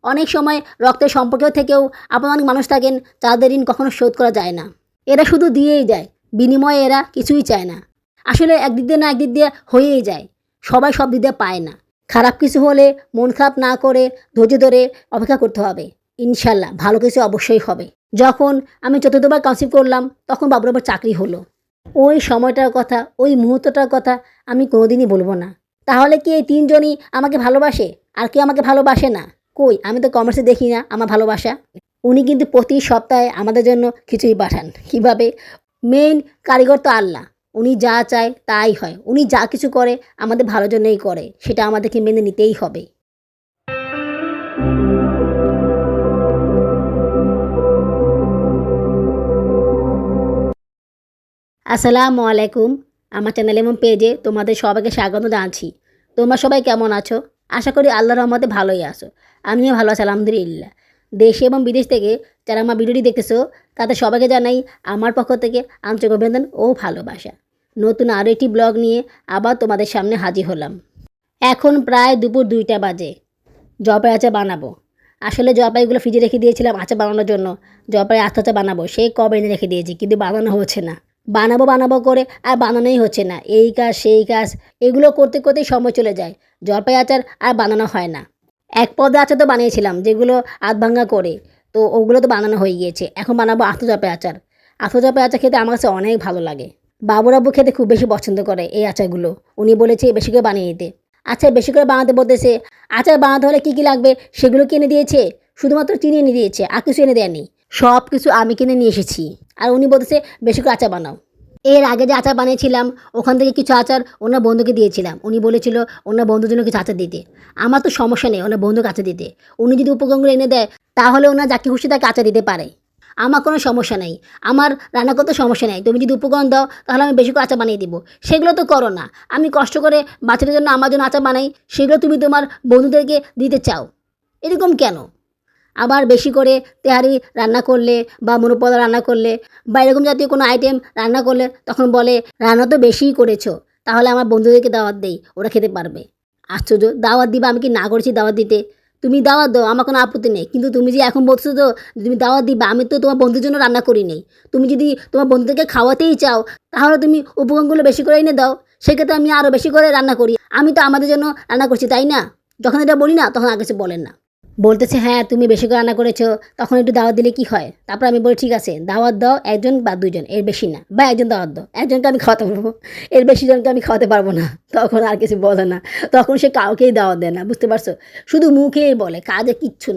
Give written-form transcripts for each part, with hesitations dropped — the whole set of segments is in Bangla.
অনেক সময় রক্তের সম্পর্ক থেকেও আপন অনেক মানুষ থাকেন যাদের ঋণ কখনো শোধ করা যায় না। এরা শুধু দিয়েই যায়, বিনিময়ে এরা কিছুই চায় না। আসলে একদিক দিয়ে না একদিক দিয়ে হয়েই যায়, সবাই সব দিক দিয়ে পায় না। খারাপ কিছু হলে মন খারাপ না করে ধৈর্য ধরে অপেক্ষা করতে হবে। ইনশাল্লাহ ভালো কিছু অবশ্যই হবে। যখন আমি চতুর্থবার কনসিভ করলাম তখন বাবুর আবার চাকরি হলো। ওই সময়টার কথা, ওই মুহূর্তটার কথা আমি কোনোদিনই বলবো না। তাহলে কি এই তিনজনই আমাকে ভালোবাসে আর কেউ আমাকে ভালোবাসে না? কই, আমি তো কমার্সে দেখি না আমার ভালোবাসা। উনি কিন্তু প্রতি সপ্তাহে আমাদের জন্য খিচুড়ি পাঠান। কিভাবে? মেইন কারিগর তো আল্লাহ। উনি যা চায় তাই হয়। উনি যা কিছু করে আমাদের ভালোর জন্যই করে, সেটা আমাদেরকে মেনে নিতেই হবে। আসসালামু আলাইকুম। আমার চ্যানেল এবং পেজে তোমাদের সবাইকে স্বাগত জানাচ্ছি। তোমরা সবাই কেমন আছো? আশা করি আল্লাহর রহমতে ভালোই আছো। আমিও ভালো আছি আলহামদুলিল্লাহ। দেশে এবং বিদেশ থেকে যারা আমার ভিডিওটি দেখতেছো তাদের সবাইকে জানাই আমার পক্ষ থেকে আন্তরিক অভিনন্দন ও ভালোবাসা। নতুন আরও একটি ব্লগ নিয়ে আবার তোমাদের সামনে হাজির হলাম। এখন প্রায় দুপুর 2টা বাজে। জলপাই আচার বানাবো। আসলে জলপাইগুলো ফ্রিজে রেখে দিয়েছিলাম আচার বানানোর জন্য। জলপাই আচার বানাবো, সেই কবে এনে রেখে দিয়েছি, কিন্তু বানানো হচ্ছে না। বানাবো করে আর বানানোই হচ্ছে না। এই কাজ সেই কাজ, এগুলো করতে করতেই সময় চলে যায়। জলপাই আচার আর বানানো হয় না। এক পদের আচার তো বানিয়েছিলাম, যেগুলো আধ ভাঙা করে, তো ওগুলো তো বানানো হয়ে গিয়েছে। এখন বানাবো আস্ত জলপাই আচার। আস্ত জলপাই আচার খেতে আমার কাছে অনেক ভালো লাগে। বাবুরাবু খেতে খুব বেশি পছন্দ করে এই আচারগুলো। উনি বলেছে বেশি করে বানিয়ে দিতে। আচ্ছা, বেশি করে বানাতে বলতেছে। আচার বানাতে হলে কী কী লাগবে সেগুলো কিনে দিয়েছে। শুধুমাত্র চিনি এনে দিয়েছে, আর কিছু এনে দেয়নি। সব কিছু আমি কিনে নিয়ে এসেছি। আর উনি বলতেছে বেশি করে আচার বানাও। এর আগে যে আচার বানিয়েছিলাম ওখান থেকে কিছু আচার ওনার বন্ধুকে দিয়েছিলাম। উনি বলেছিল ওনার বন্ধুর জন্য কিছু আচার দিতে। আমার তো সমস্যা নেই ওনার বন্ধুকে আচার দিতে। উনি যদি উপকরণগুলো এনে দেয় তাহলে ওনার যাকে খুশি তাকে আচার দিতে পারে। আমার কোনো সমস্যা নেই, আমার রান্না করতে সমস্যা নেই। তুমি যদি উপকরণ দাও তাহলে আমি বেশি করে আচার বানিয়ে দিব। সেগুলো তো করো না। আমি কষ্ট করে বাচ্চাদের জন্য আমার জন্য আচার বানাই, সেগুলো তুমি তোমার বন্ধুদেরকে দিতে চাও। এরকম কেন? আবার বেশি করে তেহারি রান্না করলে বা মুরব্বদা রান্না করলে বা এরকম জাতীয় কোনো আইটেম রান্না করলে তখন বলে রান্না তো বেশিই করেছো, তাহলে আমার বন্ধুদেরকে দাওয়াত দেই, ওরা খেতে পারবে। আশ্চর্য, দাওয়াত দিবা? আমি কি না করেছি দাওয়াত দিতে? তুমি দাওয়াত দাও, আমার কোনো আপত্তি নেই। কিন্তু তুমি যে এখন বলছো তো তুমি দাওয়াত দিবা, আমি তো তোমার বন্ধুর জন্য রান্না করি নেই। তুমি যদি তোমার বন্ধুদেরকে খাওয়াতেই চাও তাহলে তুমি উপকরণগুলো বেশি করে এনে দাও, সেক্ষেত্রে আমি আরও বেশি করে রান্না করি। আমি তো আমাদের জন্য রান্না করছি, তাই না? যখন এটা বলি না তখন আর কিছু বলেন না। বলতেছে হ্যাঁ তুমি বেশি করে রান্না করেছো, তখন একটু দাওয়াত দিলে কি হয়? তারপর আমি বলি ঠিক আছে দাওয়াত দাও, একজন বা দুইজন, এর বেশি না, বা একজন দাওয়াত দাও, একজনকে আমি খাওয়াতে পারবো, এর বেশি জনকে আমি খাওয়াতে পারবো না। তখন আর কিছু বলে না, তখন সে কাউকেই দাওয়াত দেয় না, বুঝতে পারছো? শুধু মুখেই বলে, কাজে কিচ্ছু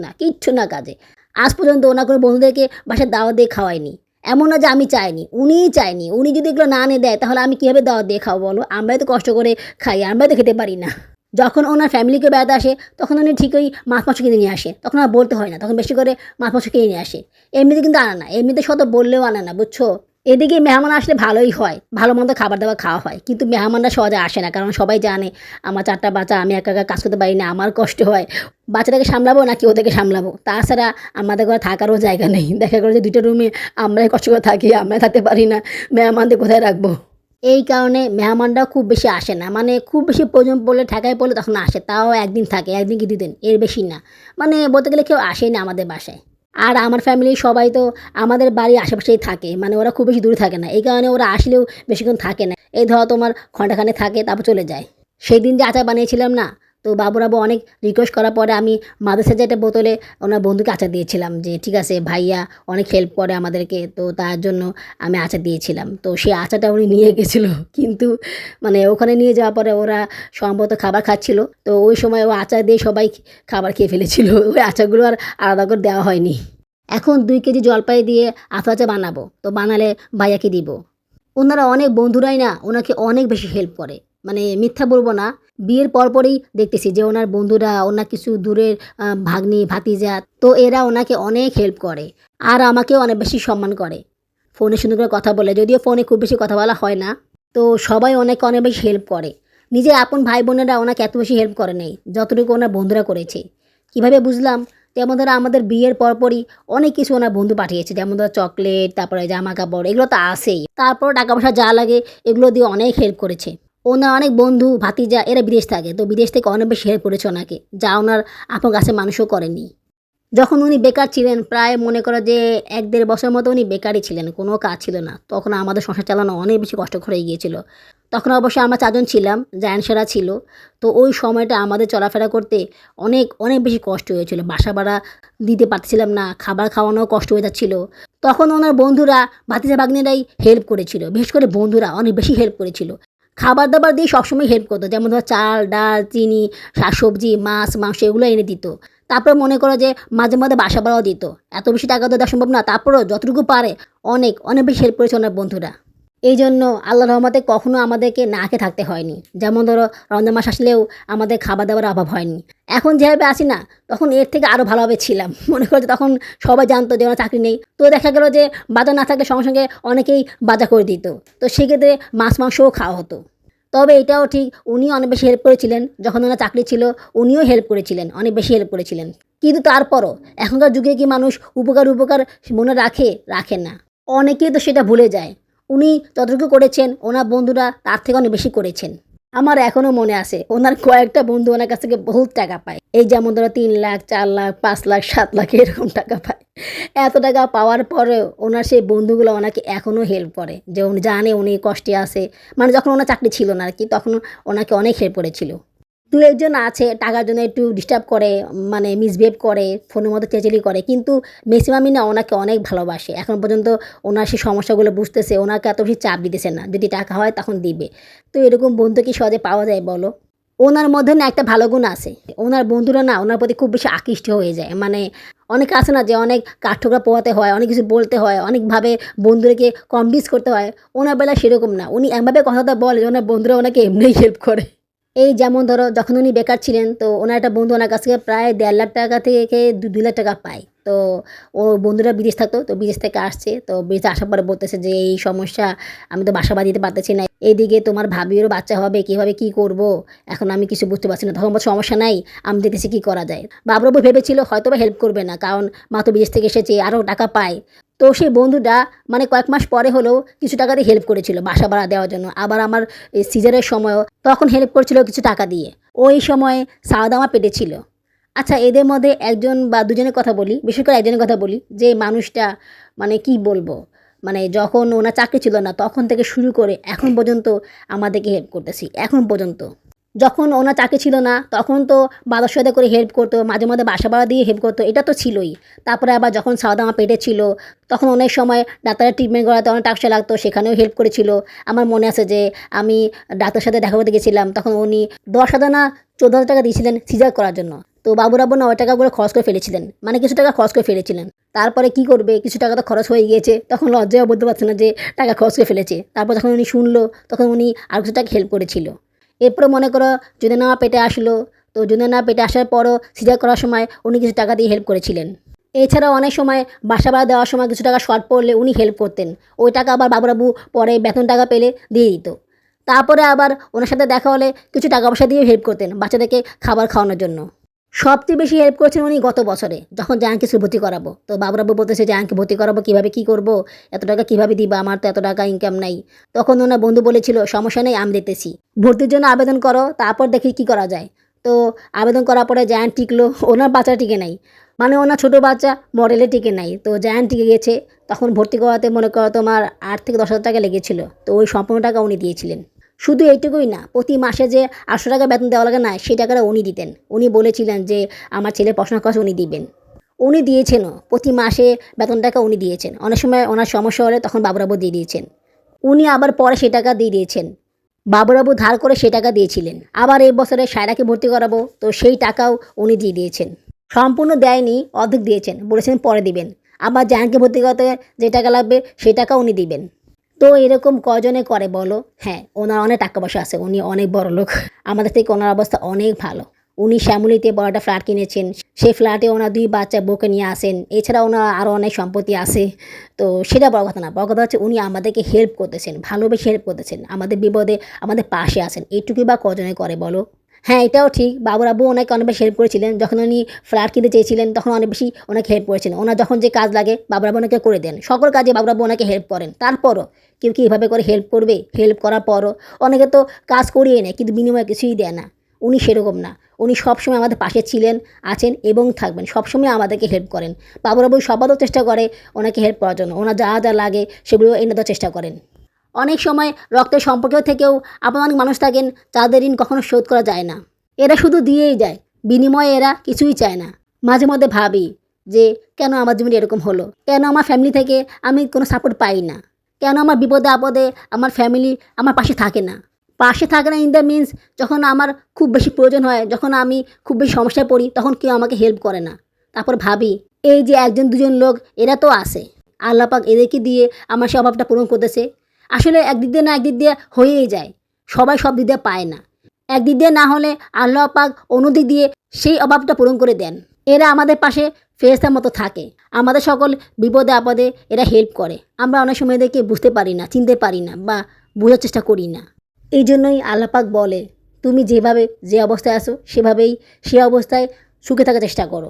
না কাজে। আজ পর্যন্ত ওনার কোনো বন্ধুদেরকে বাসায় দাওয়াত দিয়ে খাওয়াইনি। এমন না যে আমি চাইনি, উনিই চাইনি। উনি যদি এগুলো না এনে দেয় তাহলে আমি কীভাবে দাওয়াত দিয়ে খাবো বলো? আমরাই তো কষ্ট করে খাই, আমরাই তো খেতে পারি না। যখন ওনার ফ্যামিলিকে বেড়াতে আসে তখন উনি ঠিকই মাছ মাংস কিনে নিয়ে আসে, তখন আর বলতে হয় না, তখন বেশি করে মাছ মাংস কিনে নিয়ে আসে। এমনিতে কিন্তু আনা না, এমনিতে শত বললেও আনা না, বুঝছো? এদিকে মেহমান আসলে ভালোই হয়, ভালো মন্দ খাবার দাবার খাওয়া হয়, কিন্তু মেহমানরা সহজে আসে না, কারণ সবাই জানে আমার 4টা বাচ্চা, আমি একা একা কাজ করতে পারি না, আমার কষ্ট হয়। বাচ্চাটাকে সামলাবো নাকি ওদেরকে সামলাবো? তাছাড়া আমাদের ঘরে থাকারও জায়গা নেই। দেখা গেলো যে 2টা রুমে আমরাই কষ্ট করে থাকি, আমরাই থাকতে পারি না, মেহমানদের কোথায় রাখবো? এই কারণে মেহমানরাও খুব বেশি আসে না। মানে খুব বেশি প্রয়োজন পড়লে, ঠেকায় পড়লে তখন আসে, তাও একদিন থাকে, একদিন কি 2 দিন, এর বেশি না। মানে বলতে গেলে কেউ আসেই না আমাদের বাসায়। আর আমার ফ্যামিলির সবাই তো আমাদের বাড়ির আশেপাশেই থাকে, মানে ওরা খুব বেশি দূরে থাকে না। এই কারণে ওরা আসলেও বেশিক্ষণ থাকে না। এই ধরো তোমার ঘণ্টাখানেক থাকে, তারপর চলে যায়। সেই দিন যে আচার বানিয়েছিলাম না, তো বাবুরাবু অনেক রিকোয়েস্ট করার পরে আমি মাদ্রাসার যে একটা বোতলে ওনার বন্ধুকে আচার দিয়েছিলাম, যে ঠিক আছে ভাইয়া অনেক হেল্প করে আমাদেরকে, তো তার জন্য আমি আচার দিয়েছিলাম। তো সেই আচারটা উনি নিয়ে গেছিলো, কিন্তু মানে ওখানে নিয়ে যাওয়ার পরে ওরা সম্ভবত খাবার খাচ্ছিল, তো ওই সময় ও আচার দিয়ে সবাই খাবার খেয়ে ফেলেছিল। ওই আচারগুলো আর আলাদা করে দেওয়া হয়নি। এখন 2 কেজি জলপাই দিয়ে আচার বানাবো, তো বানালে ভাইয়াকে দিব। ওনারা অনেক বন্ধুরাই না ওনাকে অনেক বেশি হেল্প করে। মানে মিথ্যা বলবো না, বিয়ের পরপরই দেখতেছি যে ওনার বন্ধুরা, ওনার কিছু দূরের ভাগ্নি ভাতিজা, তো এরা ওনাকে অনেক হেল্প করে। আর আমাকেও অনেক বেশি সম্মান করে। ফোনে সুন্দর করে কথা বলে, যদিও ফোনে খুব বেশি কথা বলা হয় না। তো সবাই ওনাকে অনেক বেশি হেল্প করে। নিজের আপন ভাই বোনেরা ওনাকে এত বেশি হেল্প করে নেই যতটুকু ওনার বন্ধুরা করেছে। কীভাবে বুঝলাম? যেমন ধরো আমাদের বিয়ের পরপরই অনেক কিছু ওনার বন্ধু পাঠিয়েছে, যেমন ধরো চকলেট, তারপরে জামা কাপড়, এগুলো তো আসেই। তারপর টাকা পয়সা যা লাগে এগুলো দিয়ে অনেক হেল্প করেছে। ওনার অনেক বন্ধু ভাতিজা এরা বিদেশ থাকে, তো বিদেশ থেকে অনেক বেশি হেল্প করেছে ওনাকে, যা ওনার আপন কাছে মানুষও করেনি। যখন উনি বেকার ছিলেন প্রায় মনে করো যে ১-১.৫ বছর মতো উনি বেকারই ছিলেন। কোনো কাজ ছিল না। তখন আমাদের সংসার চালানো অনেক বেশি কষ্টকর হয়ে গিয়েছিল। তখন অবশ্য আমরা ৪ জন ছিলাম, জায়ান্ট ছিল। তো ওই সময়টা আমাদের চলাফেরা করতে অনেক বেশি কষ্ট হয়েছিল। বাসা ভাড়া দিতে পারছিলাম না, খাবার খাওয়ানোও কষ্ট হয়ে যাচ্ছিল। তখন ওনার বন্ধুরা, ভাতিজা-ভাগ্নেরাই হেল্প করেছিল। বিশেষ করে বন্ধুরা অনেক বেশি হেল্প করেছিল। খাবার-দাবার দিয়ে সবসময় হেল্প করত। যেমন ধরো চাল, ডাল, চিনি, শাকসবজি, মাছ, মাংস এগুলো এনে দিত। তারপর মনে করো যে মাঝে বাসা ভাড়াও দিত। এত বেশি টাকা তো দেওয়া সম্ভব না। তারপরেও যতটুকু পারে অনেক বেশি হেল্প করেছে ওনার বন্ধুরা। এইজন্য আল্লাহর রহমতে কখনো আমাদেরকে না খেয়ে থাকতে হয়নি। যেমন ধরো রমজান মাস আসলেও আমাদের খাবার-দাবারের অভাব হয়নি। এখন যেভাবে আছি না, তখন এর থেকে আরও ভালোভাবে ছিলাম। মনে করো যে তখন সবাই জানতো যে ওনার চাকরি নেই। তো দেখা গেল যে বাজার না থাকলে সঙ্গে অনেকেই বাজার করে দিত। তো সেক্ষেত্রে মাছ মাংসও খাওয়া হতো। তবে এটাও ঠিক উনিও অনেক বেশি হেল্প করেছিলেন। যখন ওনার চাকরি ছিল উনিও হেল্প করেছিলেন, অনেক বেশি হেল্প করেছিলেন। কিন্তু তারপরও এখনকার যুগে কি মানুষ উপকার মনে রাখে? রাখে না। অনেকেই তো সেটা ভুলে যায়। উনি যতটুকু করেছেন ওনার বন্ধুরা তার থেকে অনেক বেশি করেছেন। আমার এখনো মনে আছে ওনার কয়েকটা বন্ধু ওনার কাছ থেকে বহুত টাকা পায়। এই যেমন ধরো ৩ লাখ, ৪ লাখ, ৫ লাখ, ৭ লাখ এরকম টাকা পায়। এত টাকা পাওয়ার পরেও ওনার সেই বন্ধুগুলো ওনাকে এখনো হেল্প করে। যে উনি জানে উনি কষ্টে আছে। মানে যখন ওনার চাকরি ছিল না আরকি তখন ওনাকে অনেক হেল্প করেছিল। ২-১ জন আছে টাকার জন্য একটু ডিস্টার্ব করে, মানে মিসবিহেভ করে, ফোনের মধ্যে চেঁচামেচি করে। কিন্তু মেক্সিমামই না ওনাকে অনেক ভালোবাসে। এখন পর্যন্ত ওনার সেই সমস্যাগুলো বুঝতেছে, ওনাকে এত বেশি চাপ দিতেছে না। যদি টাকা হয় তখন দিবে। তো এরকম বন্ধু কি সহজে পাওয়া যায় বলো? ওনার মধ্যে না একটা ভালো গুণ আছে। ওনার বন্ধুরা না ওনার প্রতি খুব বেশি আকৃষ্ট হয়ে যায়। মানে অনেকে আছে না যে অনেক কাঠঠোকরা পোহাতে হয়, অনেক কিছু বলতে হয়, অনেকভাবে বন্ধুদেরকে কনভিন্স করতে হয়। ওনার বেলায় সেরকম না। উনি এমনভাবে কথাটা বলে যে ওনার বন্ধুরা ওনাকে এমনিই হেল্প করে। এই যেমন ধরো যখন উনি বেকার ছিলেন তো ওনার একটা বন্ধু ওনার কাছ থেকে প্রায় ১.৫ লাখ টাকা থেকে ২ লাখ টাকা পায়। তো ও বন্ধুরা বিদেশ থাকতো, তো বিদেশ থেকে আসছে। তো বিদেশে আসার পরে বলতেছে যে, "এই সমস্যা, আমি তো বাসা ভাড়া দিতে পারতেছি না। এইদিকে তোমার ভাবিরও বাচ্চা হবে, কীভাবে কী করব? এখন আমি কিছু বুঝতে পারছি না।" তখন বলছে, "সমস্যা নাই, আমি দেখতেছি কী করা যায়।" বাবুরাবু ভেবেছিল হয়তোবা হেল্প করবে না। কারণ মা তো বিদেশ থেকে এসেছে, আরও টাকা পায়। তো সেই বন্ধুটা মানে কয়েক মাস পরে হলেও কিছু টাকা দিয়ে হেল্প করেছিল বাসা ভাড়া দেওয়ার জন্য। আবার আমার এই সিজারের সময়ও তখন হেল্প করছিল কিছু টাকা দিয়ে। ওই সময়ে সাউদ আমার পেটে ছিল। আচ্ছা এদের মধ্যে ১ জন বা ২ জনের কথা বলি, বিশেষ করে ১ জনের কথা বলি যে মানুষটা মানে কি বলবো? মানে যখন ওনার চাকরি ছিল না তখন থেকে শুরু করে এখন পর্যন্ত আমাদেরকে হেল্প করতেছি, এখন পর্যন্ত। যখন ওনার চাকরি ছিল না তখন তো বাবার সাথে করে হেল্প করতো, মাঝে বাসা ভাড়া দিয়ে হেল্প করতো, এটা তো ছিলই। তারপরে আবার যখন সাউদ আমার পেটে ছিল তখন অনেক সময় ডাক্তারের ট্রিটমেন্ট করাতে অনেক টাকা পয়সা লাগতো, সেখানেও হেল্প করেছিল। আমার মনে আছে যে আমি ডাক্তারের সাথে দেখা করতে গেছিলাম তখন উনি ১০,০০০ না ১৪,০০০ টাকা দিয়েছিলেন সিজার করার জন্য। তো বাবুর আব্বু না ওই টাকাগুলো খরচ করে ফেলেছিলেন। মানে কিছু টাকা খরচ করে ফেলেছিলেন। তারপরে কি করবে? কিছু টাকা তো খরচ হয়ে গিয়েছে। তখন লজ্জায়ও বলতে পারছে না যে টাকা খরচ করে ফেলেছে। তারপর যখন উনি শুনলো তখন উনি আরও কিছু টাকা হেল্প করেছিল। এরপরে মনে করো জুনেনা পেটে আসলো। তো জুনেনা পেটে আসার পরও সিজার করার সময় উনি কিছু টাকা দিয়ে হেল্প করেছিলেন। এছাড়াও অনেক সময় বাসা ভাড়া দেওয়ার সময় কিছু টাকা শর্ট পড়লে উনি হেল্প করতেন। ওই টাকা আবার বাবুরাবু পরে বেতন টাকা পেলে দিয়ে দিত। তারপরে আবার ওনার সাথে দেখা হলে কিছু টাকা পয়সা দিয়েও হেল্প করতেন বাচ্চাদেরকে খাবার খাওয়ানোর জন্য। সবচেয়ে বেশি হেল্প করেছেন উনি গত বছরে যখন জায়ানকে স্কুলে ভর্তি করাবো। তো বাবুরাবু বলতেছে জায়ানকে ভর্তি করাবো কীভাবে কী করবো? এত টাকা কীভাবে দিবা? আমার তো এত টাকা ইনকাম নাই। তখন ওনার বন্ধু বলেছিল, "সমস্যা নেই, আমি দেখতেছি। ভর্তির জন্য আবেদন করো, তারপর দেখি কী করা যায়।" তো আবেদন করার পরে জায়ান টিকলো, ওনার বাচ্চা টিকে নাই। মানে ওনার ছোটো বাচ্চা মডেলে টিকে নাই। তো জায়ান টিকে গেছে। তখন ভর্তি করাতে মনে করো তোমার ৮ থেকে ১০,০০০ টাকা লেগেছিল। তো ওই সম্পূর্ণ টাকা উনি দিয়েছিলেন। শুধু এইটুকুই না, প্রতি মাসে যে ৮০০ টাকা বেতন দেওয়া লাগে না, সেই টাকাটা উনি দিতেন। উনি বলেছিলেন যে আমার ছেলের পড়াশোনার খরচ উনি দিবেন। উনি দিয়েছেনও। প্রতি মাসে বেতন টাকা উনি দিয়েছেন। অনেক সময় ওনার সমস্যা হলে তখন বাবুরাবু দিয়ে দিয়েছেন। উনি আবার পরে সে টাকা দিয়ে দিয়েছেন। বাবুরাবু ধার করে সে টাকা দিয়েছিলেন। আবার এই বছরে সায়রাকে ভর্তি করাবো, তো সেই টাকাও উনি দিয়ে দিয়েছেন। সম্পূর্ণ দেয়নি, অর্ধেক দিয়েছেন। বলেছেন পরে দিবেন। আবার জায়ানকে ভর্তি করাতে যে টাকা লাগবে সেই টাকাও উনি দিবেন। তো এরকম কজনে করে বলো? হ্যাঁ, ওনার অনেক টাকা পয়সা আছে। উনি অনেক বড়লোক। আমাদের থেকে ওনার অবস্থা অনেক ভালো। উনি শ্যামলীতে বড় একটা ফ্ল্যাট কিনেছেন। সেই ফ্ল্যাটে ওনার ২ বাচ্চা বউকে নিয়ে আসেন। এছাড়া ওনার আরও অনেক সম্পত্তি আছে। তো সেটা বড় কথা না। বড় কথা হচ্ছে উনি আমাদেরকে হেল্প করতেছেন। ভালোবেসে হেল্প করতেছেন। আমাদের বিপদে আমাদের পাশে আছেন। এইটুকুই বা কজনে করে বলো? হ্যাঁ, এটাও ঠিক। বাবুর আব্বু ওনাকে অনেক বেশি হেল্প করেছিলেন। যখন উনি ফ্ল্যাট কিনতে চেয়েছিলেন তখন অনেক বেশি ওনাকে হেল্প করেছেন। ওনার যখন যে কাজ লাগে বাবুর আব্বু ওনাকে করে দেন। সকল কাজে বাবুর আব্বু ওনাকে হেল্প করেন। তারপরও কেউ কি এভাবে করে হেল্প করবে? হেল্প করার পরও অনেকে তো কাজ করিয়ে নেয় কিন্তু বিনিময়ে কিছুই দেয় না। উনি সেরকম না। উনি সবসময় আমাদের পাশে ছিলেন, আছেন এবং থাকবেন। সবসময় আমাদেরকে হেল্প করেন। বাবুরাবু সবারও চেষ্টা করে ওনাকে হেল্প করার জন্য। ওনার যা যা লাগে সেগুলো এনে দেওয়ার চেষ্টা করেন। অনেক সময় রক্তের সম্পর্কেও থেকেও আপনার অনেক মানুষ থাকেন যাদের ঋণ কখনো শোধ করা যায় না। এরা শুধু দিয়েই যায়, বিনিময়ে এরা কিছুই চায় না। মাঝে মধ্যে ভাবি যে কেন আমার জীবনে এরকম হলো, কেন আমার ফ্যামিলি থেকে আমি কোনো সাপোর্ট পাই না, কেন আমার বিপদে আপদে আমার ফ্যামিলি আমার পাশে থাকে না। পাশে থাকে না ইন দ্য মিনস, যখন আমার খুব বেশি প্রয়োজন হয়, যখন আমি খুব বেশি সমস্যায় পড়ি, তখন কেউ আমাকে হেল্প করে না। তারপর ভাবি এই যে একজন দুজন লোক এরা তো আসে, আল্লাহ পাক এদেরকে দিয়ে আমার সে অভাবটা পূরণ করতেছে। আসলে একদিক দিয়ে না একদিক দিয়ে হয়েই যায়, সবাই সব দিক দিয়ে পায় না। একদিক দিয়ে না হলে আল্লাহ পাক অন্যদিক দিয়ে সেই অভাবটা পূরণ করে দেন। এরা আমাদের পাশে ফেরেশতার মতো থাকে, আমাদের সকল বিপদে আপদে এরা হেল্প করে। আমরা অনেক সময় এদেরকে বুঝতে পারি না, চিনতে পারি না বা বোঝার চেষ্টা করি না। এই জন্যই আল্লাহ পাক বলে তুমি যেভাবে যে অবস্থায় আসো সেভাবেই সে অবস্থায় সুখে থাকার চেষ্টা করো,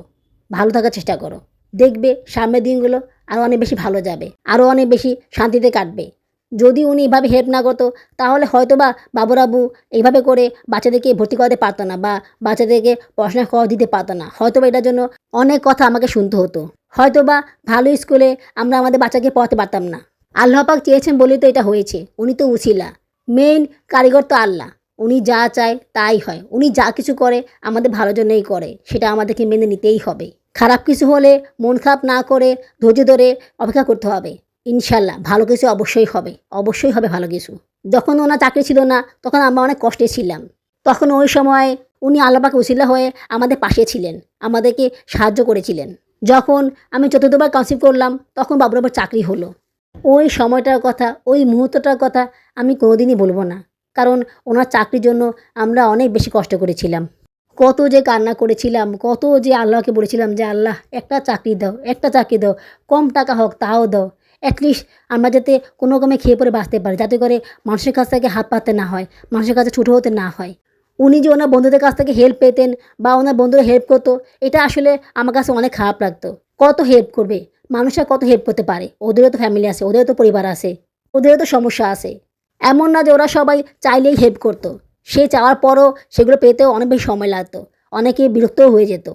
ভালো থাকার চেষ্টা করো। দেখবে সামনের দিনগুলো আরও অনেক বেশি ভালো যাবে, আরও অনেক বেশি শান্তিতে কাটবে। যদি উনি এভাবে হেল্প না করতো তাহলে হয়তো বা বাবুরাবু এইভাবে করে বাচ্চাদেরকে ভর্তি করাতে পারতো না বা বাচ্চাদেরকে পড়াশোনা করা দিতে পারতো না। হয়তো বা এটার জন্য অনেক কথা আমাকে শুনতে হতো। হয়তো বা ভালো স্কুলে আমরা আমাদের বাচ্চাকে পড়াতে পারতাম না। আল্লাহ পাক চেয়েছেন বলেই তো এটা হয়েছে। উনি তো উছিলা, মেইন কারিগর তো আল্লাহ। উনি যা চায় তাই হয়। উনি যা কিছু করে আমাদের ভালোর জন্যই করে, সেটা আমাদেরকে মেনে নিতেই হবে। খারাপ কিছু হলে মন খারাপ না করে ধৈর্য ধরে অপেক্ষা করতে হবে। ইনশাল্লাহ ভালো কিছু অবশ্যই হবে, অবশ্যই হবে ভালো কিছু। যখন ওনার চাকরি ছিল না তখন আমরা অনেক কষ্টে ছিলাম। তখন ওই সময় উনি আল্লাহ পাক উসিলা হয়ে আমাদের পাশে ছিলেন, আমাদেরকে সাহায্য করেছিলেন। যখন আমি চতুর্থবার কনসিভ করলাম তখন বাবুর আবার চাকরি হলো। ওই সময়টার কথা, ওই মুহূর্তটার কথা আমি কোনোদিনই বলবো না। কারণ ওনার চাকরির জন্য আমরা অনেক বেশি কষ্ট করেছিলাম। কত যে কান্না করেছিলাম, কত যে আল্লাহকে বলেছিলাম যে আল্লাহ একটা চাকরি দাও, একটা চাকরি দাও, কম টাকা হোক তাও দাও। অ্যাটলিস্ট আমরা যাতে কোনো রকমে খেয়ে পরে বাঁচতে পারি, যাতে করে মানুষের কাছ থেকে হাত পাততে না হয়, মানুষের কাছে ছোটো হতে না হয়। উনি যে ওনার বন্ধুদের কাছ থেকে হেল্প পেতেন বা ওনার বন্ধুরা হেল্প করতো, এটা আসলে আমার কাছে অনেক খারাপ লাগতো। কত হেল্প করবে মানুষরা, কত হেল্প করতে পারে? ওদেরও তো ফ্যামিলি আছে, ওদেরও তো পরিবার আছে, ওদেরও তো সমস্যা আছে। এমন না যে ওরা সবাই চাইলেই হেল্প করতো। সে চাওয়ার পরও সেগুলো পেতেও অনেক বেশি সময় লাগতো, অনেকে বিরক্তও হয়ে যেত।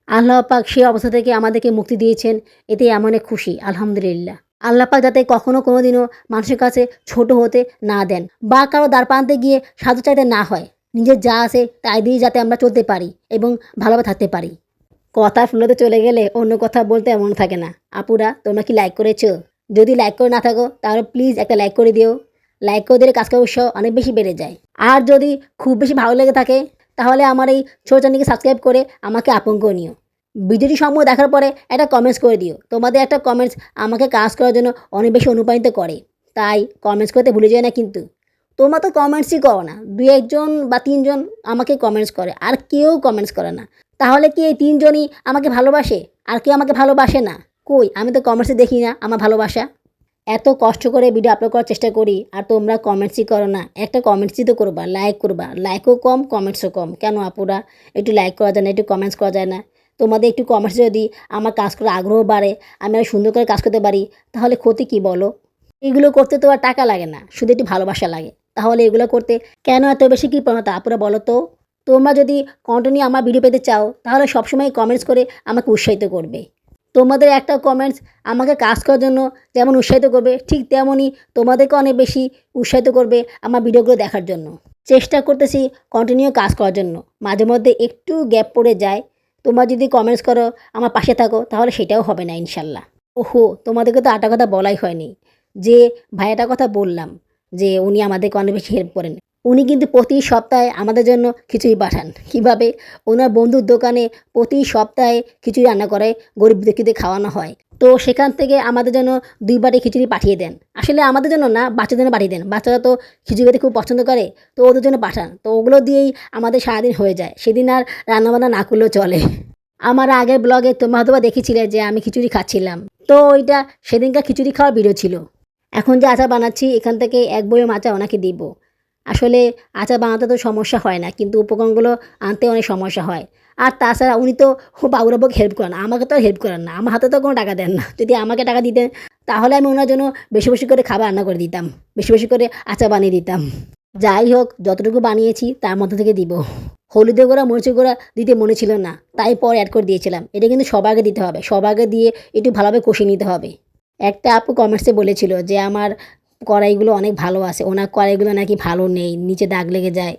আল্লাহ পাক সে অবস্থা থেকে আমাদেরকে মুক্তি দিয়েছেন, এতে এমন এক খুশি আলহামদুলিল্লাহ। আল্লাহ পাক যাতে কখনো কোনো দিনও মানুষের কাছে ছোট হতে না দেন বা কারো দ্বার প্রান্তে গিয়ে সাহায্য চাইতে না হয়। নিজের যা আছে তাই দিয়ে যাতে আমরা চলতে পারি এবং ভালোভাবে থাকতে পারি। কথা ফ্লোতে চলে গেলে অন্য কথা বলতে এমন থাকে না। আপুরা তোমরা কি লাইক করেছো? যদি লাইক করে না থাকো তাহলে প্লিজ একটা লাইক করে দিও। লাইক করে দিলে কাজ করার উৎসাহ অনেক বেশি বেড়ে যায়। আর যদি খুব বেশি ভালো লেগে থাকে তাহলে আমার এই ছোট চ্যানেলকে সাবস্ক্রাইব করে আমাকে আপন করে নিও। ভিডিওটি সম্পূর্ণ দেখার পরে একটা কমেন্টস করে দিও। তোমাদের একটা কমেন্টস আমাকে কাজ করার জন্য অনেক বেশি অনুপ্রাণিত করে, তাই কমেন্টস করতে ভুলে যায় না কিন্তু। তোমরা তো কমেন্টসই করো না, 2-1 জন বা 3 জন আমাকে কমেন্টস করে, আর কেউ কমেন্টস করে না। তাহলে কি এই 3 জনই আমাকে ভালোবাসে আর কেউ আমাকে ভালোবাসে না? কই, আমি তো কমেন্টসে দেখি না আমার ভালোবাসা। এত কষ্ট করে ভিডিও আপলোড করার চেষ্টা করি আর তোমরা কমেন্টসই করো না। একটা কমেন্টসই তো করবা, লাইক করবা। লাইকও কম, কমেন্টসও কম। কেন আপুরা একটু লাইক করা যায় না, একটু কমেন্টস করা যায় না? তোমাদের একটু কমেন্টস যদি আমার কাজ করার আগ্রহ বাড়ে, আমি আর সুন্দর করে কাজ করতে পারি, তাহলে ক্ষতি কী বলো? এগুলো করতে তো আর টাকা লাগে না, শুধু একটু ভালোবাসা লাগে। তাহলে এগুলো করতে কেন এত বেশি কৃপণতা আপুরা বলো তো? তোমরা যদি কন্টিনিউ আমার ভিডিও পেতে চাও তাহলে সবসময় কমেন্টস করে আমাকে উৎসাহিত করবে। তোমাদের একটা কমেন্টস আমাকে কাজ করার জন্য যেমন উৎসাহিত করবে, ঠিক তেমনই তোমাদেরকে অনেক বেশি উৎসাহিত করবে আমার ভিডিওগুলো দেখার জন্য। চেষ্টা করতেছি কন্টিনিউ কাজ করার জন্য, মাঝে মধ্যে একটু গ্যাপ পড়ে যায়। তোমরা যদি কমেন্টস করো, আমার পাশে থাকো, তাহলে সেটাও হবে না ইনশাল্লাহ। ওহো, তোমাদেরকে তো আটা কথা বলাই হয়নি। যে ভাইয়াটার কথা বললাম যে উনি আমাদেরকে অনেক বেশি হেল্প করেন, উনি কিন্তু প্রতি সপ্তাহে আমাদের জন্য খিচুড়ি পাঠান। কীভাবে? ওনার বন্ধুর দোকানে প্রতি সপ্তাহে খিচুড়ি রান্না করে গরিব দুঃখীদের খাওয়ানো হয়। তো সেখান থেকে আমাদের জন্য 2 বাটি খিচুড়ি পাঠিয়ে দেন। আসলে আমাদের জন্য না, বাচ্চাদের জন্য পাঠিয়ে দেন। বাচ্চারা তো খিচুড়ি খেতে খুব পছন্দ করে, তো ওদের জন্য পাঠান। তো ওগুলো দিয়েই আমাদের সারাদিন হয়ে যায়। সেদিন আর রান্নাবান্না না করলেও চলে। আমার আগের ব্লগে তোমরা হয়তো বা দেখেছিলে যে আমি খিচুড়ি খাচ্ছিলাম। তো ওইটা সেদিনকার খিচুড়ি খাওয়ার ভিডিও ছিল। এখন যে আচার বানাচ্ছি এখান থেকে 1 বয়ম আচার ওনাকে দিব। আসলে আচার বানাতে তো সমস্যা হয় না, কিন্তু উপকরণগুলো আনতে অনেক সমস্যা হয়। আর তাছাড়া উনি তো বাবুরাবুকে হেল্প করেন, আমাকে তো হেল্প করেন না। আমার হাতে তো কোনো টাকা দেন না। যদি আমাকে টাকা দিতেন তাহলে আমি ওনার জন্য বেশি বেশি করে খাবার রান্না করে দিতাম, বেশি বেশি করে আচার বানিয়ে দিতাম। যাই হোক, যতটুকু বানিয়েছি তার মধ্যে থেকে দিব। হলুদের গুঁড়া, মরিচের গুঁড়া দিতে মনে ছিল না, তাই পরে অ্যাড করে দিয়েছিলাম। এটা কিন্তু সবার আগে দিতে হবে, সবার আগে দিয়ে একটু ভালোভাবে কষিয়ে নিতে হবে। একটা আপু কমেন্টসে বলেছিল যে আমার কড়াইগুলো অনেক ভালো আছে, ওনার কড়াইগুলো নাকি ভালো নেই, নিচে দাগ লেগে যায়।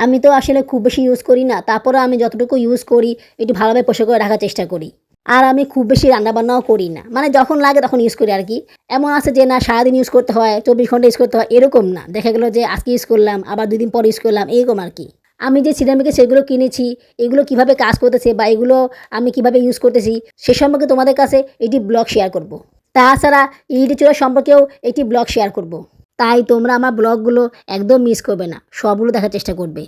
আমি তো আসলে খুব বেশি ইউজ করি না, তারপরেও আমি যতটুকু ইউজ করি একটু ভালোভাবে পরিষ্কার করে রাখার চেষ্টা করি। আর আমি খুব বেশি রান্নাবান্নাও করি না, মানে যখন লাগে তখন ইউজ করি আর কি। এমন আছে যে না সারাদিন ইউজ করতে হয়, 24 ঘন্টা ইউজ করতে হয়, এরকম না। দেখা গেলো যে আজকে ইউজ করলাম, আবার 2 দিন পর ইউজ করলাম, এরকম আর কি। আমি যে সিরামিকের সেগুলো কিনেছি, এগুলো কিভাবে কাজ করতেছে বা এগুলো আমি কিভাবে ইউজ করতেছি সে সম্পর্কে তোমাদের কাছে একটি ব্লগ শেয়ার করব। তাছাড়া ইডি চুলা সম্পর্কেও একটি ব্লগ শেয়ার করব। তাই তোমরা আমার ব্লগগুলো একদম মিস করবে না, সবগুলো দেখার চেষ্টা করবে।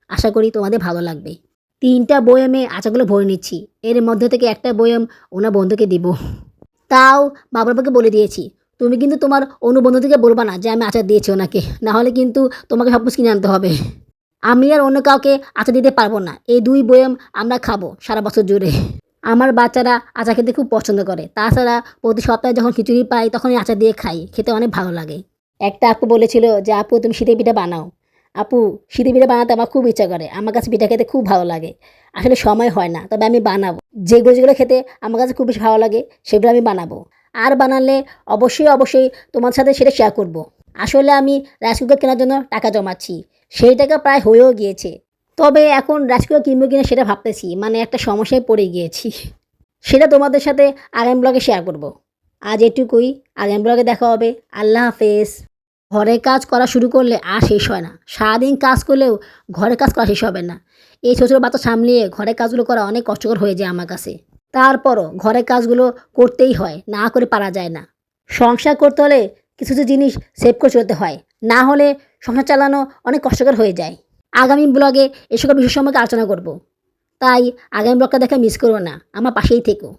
আশা করি তোমাদের ভালো লাগবে। 3টা বয়ামে আচারগুলো ভরে নিচ্ছি, এর মধ্যে থেকে একটা বয়াম ওনার বন্ধুকে দিব। তাও বাবার বাবাকে বলে দিয়েছি, তুমি কিন্তু তোমার অন্য বন্ধুদেরকে বলবা না যে আমি আচার দিয়েছি ওনাকে, না হলে কিন্তু তোমাকে সব কিছু কিনে আনতে হবে। আমি আর অন্য কাউকে আচার দিতে পারবো না, এই 2 বয়াম আমরা খাবো সারা বছর জুড়ে। আমার বাচ্চারা আচার খেতে খুব পছন্দ করে, তাছাড়া প্রতি সপ্তাহে যখন খিচুড়ি পাই তখনই আচার দিয়ে খাই, খেতে অনেক ভালো লাগে। একটা আপু বলেছিল যে আপু তুমি শীতের পিঠা বানাও। আপু, শীতের পিঠা বানাতে আমার খুব ইচ্ছা করে, আমার কাছে পিঠা খেতে খুব ভালো লাগে। আসলে সময় হয় না, তবে আমি বানাবো। যেগুলো যেগুলো খেতে আমার কাছে খুব বেশি ভালো লাগে সেগুলো আমি বানাবো। আর বানালে অবশ্যই তোমার সাথে সেটা শেয়ার করব। আসলে আমি রাইস কুকার কেনার জন্য টাকা জমাচ্ছি, সেই টাকা প্রায় হয়েও গিয়েছে। তবে এখন রাইস কুকার কিনবো কিনা সেটা ভাবতেছি, মানে একটা সমস্যায় পড়ে গিয়েছি। সেটা তোমাদের সাথে আগামী ব্লগে শেয়ার করব। আজ এটুকুই, আগামী ব্লগে দেখা হবে। আল্লাহ হাফেজ। ঘরের কাজ করা শুরু করলে আর শেষ হয় না, সারাদিন কাজ করলেও ঘরের কাজ করা শেষ হবে না। এই ছোটো ছোটো বাচ্চা সামলিয়ে ঘরের কাজগুলো করা অনেক কষ্টকর হয়ে যায় আমার কাছে। তারপরও ঘরের কাজগুলো করতেই হয়, না করে পারা যায় না। সংসার করতে হলে কিছু কিছু জিনিস সেভ করে চলতে হয়, না হলে সংসার চালানো অনেক কষ্টকর হয়ে যায়। আগামী ব্লগে এসকল বিষয় সম্পর্কে আলোচনা করব, তাই আগামী ব্লগটা দেখা মিস করো না, আমার পাশেই থেকো।